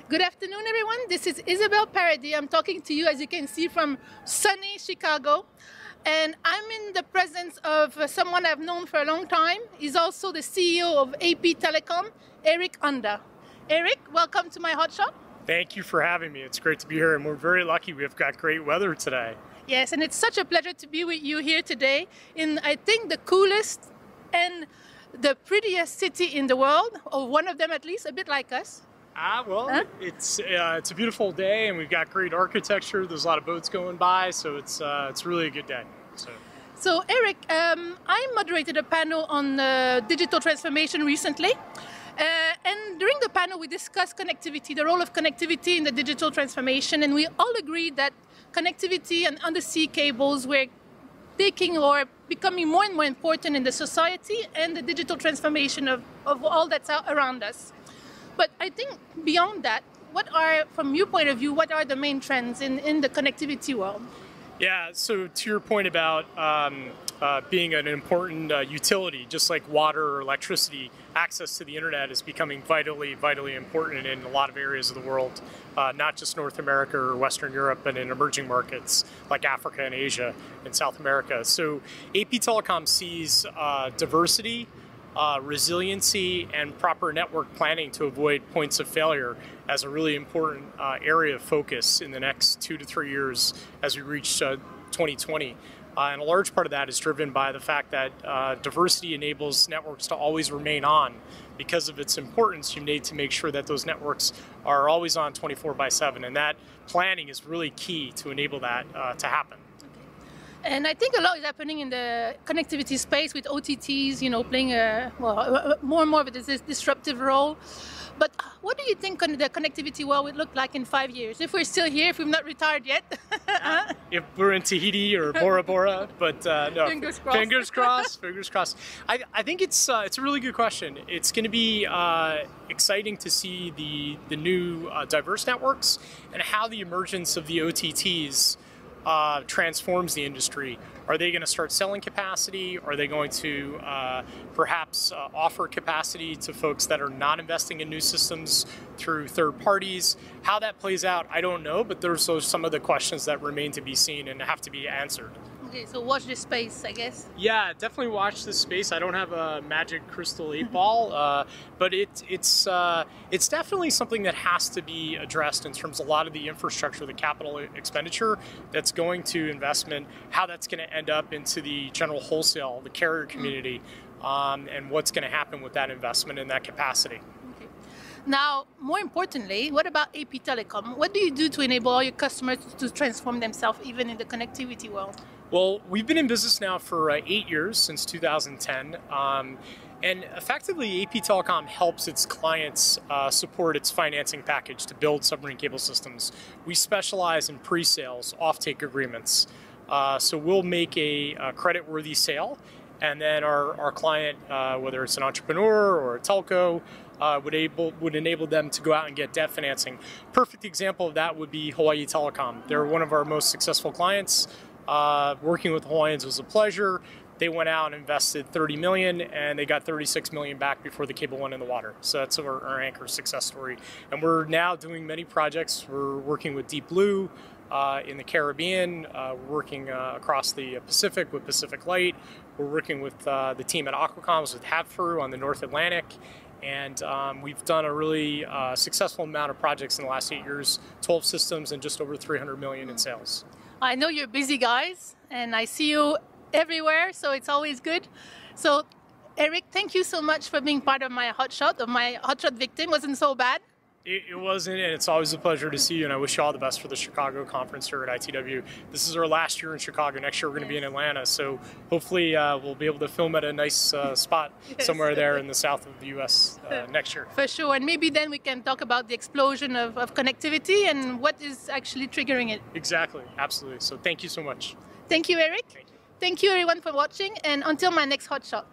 Good afternoon, everyone. This is Isabel Paradis. I'm talking to you, as you can see, from sunny Chicago. And I'm in the presence of someone I've known for a long time. He's also the CEO of AP Telecom, Eric Handa. Eric, welcome to my HotShot. Thank you for having me. It's great to be here, and we're very lucky we've got great weather today. Yes, and it's such a pleasure to be with you here today in, I think, the coolest and the prettiest city in the world, or one of them at least, a bit like us. It's a beautiful day, and we've got great architecture. There's a lot of boats going by, so it's really a good day. So Eric, I moderated a panel on digital transformation recently. And during the panel, we discussed connectivity, the role of connectivity in the digital transformation, and we all agreed that connectivity and undersea cables were taking or becoming more and more important in the society and the digital transformation of all that's out around us. But I think beyond that, what are, from your point of view, what are the main trends in the connectivity world? Yeah, so to your point about being an important utility, just like water or electricity, access to the internet is becoming vitally important in a lot of areas of the world, not just North America or Western Europe, but in emerging markets like Africa and Asia and South America. So AP Telecom sees diversity, resiliency, and proper network planning to avoid points of failure as a really important area of focus in the next 2 to 3 years as we reach 2020. And a large part of that is driven by the fact that diversity enables networks to always remain on. Because of its importance, you need to make sure that those networks are always on 24/7, and that planning is really key to enable that to happen. And I think a lot is happening in the connectivity space with OTTs, playing more and more of a disruptive role. But what do you think the connectivity world would look like in 5 years, if we're still here, if we've not retired yet? If we're in Tahiti or Bora Bora, but no. Fingers crossed. Fingers crossed. Fingers crossed. I think it's a really good question. It's going to be exciting to see the new diverse networks and how the emergence of the OTTs transforms the industry. Are they going to start selling capacity? Are they going to perhaps offer capacity to folks that are not investing in new systems through third parties? How that plays out, I don't know, but there's some of the questions that remain to be seen and have to be answered. Okay, so watch this space, I guess. Yeah, definitely watch this space. I don't have a magic crystal 8-ball, but it's definitely something that has to be addressed in terms of a lot of the infrastructure, the capital expenditure that's going to investment, how that's going to end up into the general wholesale, the carrier community, and what's going to happen with that investment and that capacity. Okay. Now, more importantly, what about AP Telecom? What do you do to enable all your customers to transform themselves even in the connectivity world? Well, we've been in business now for 8 years, since 2010, and effectively AP Telecom helps its clients support its financing package to build submarine cable systems. We specialize in pre-sales, off-take agreements, so we'll make a credit-worthy sale, and then our client, whether it's an entrepreneur or a telco, would enable them to go out and get debt financing. Perfect example of that would be Hawaii Telecom. They're one of our most successful clients. Working with Hawaiians was a pleasure. They went out and invested $30 million, and they got $36 million back before the cable went in the water. So that's our anchor success story. And we're now doing many projects. We're working with Deep Blue in the Caribbean. We're working across the Pacific with Pacific Light. We're working with the team at Aquacomms with Havfru on the North Atlantic. And we've done a really successful amount of projects in the last 8 years, 12 systems and just over $300 million in sales. I know you're busy guys, and I see you everywhere, so it's always good. So, Eric, thank you so much for being part of my HotShot victim. Wasn't so bad. It wasn't, and it's always a pleasure to see you, and I wish you all the best for the Chicago conference here at ITW. This is our last year in Chicago. Next year we're going to be in Atlanta, so hopefully we'll be able to film at a nice spot somewhere there in the south of the U.S. Next year. For sure, and maybe then we can talk about the explosion of connectivity and what is actually triggering it. Exactly, absolutely. So thank you so much. Thank you, Eric. Thank you. Thank you, everyone, for watching, and until my next HotShot.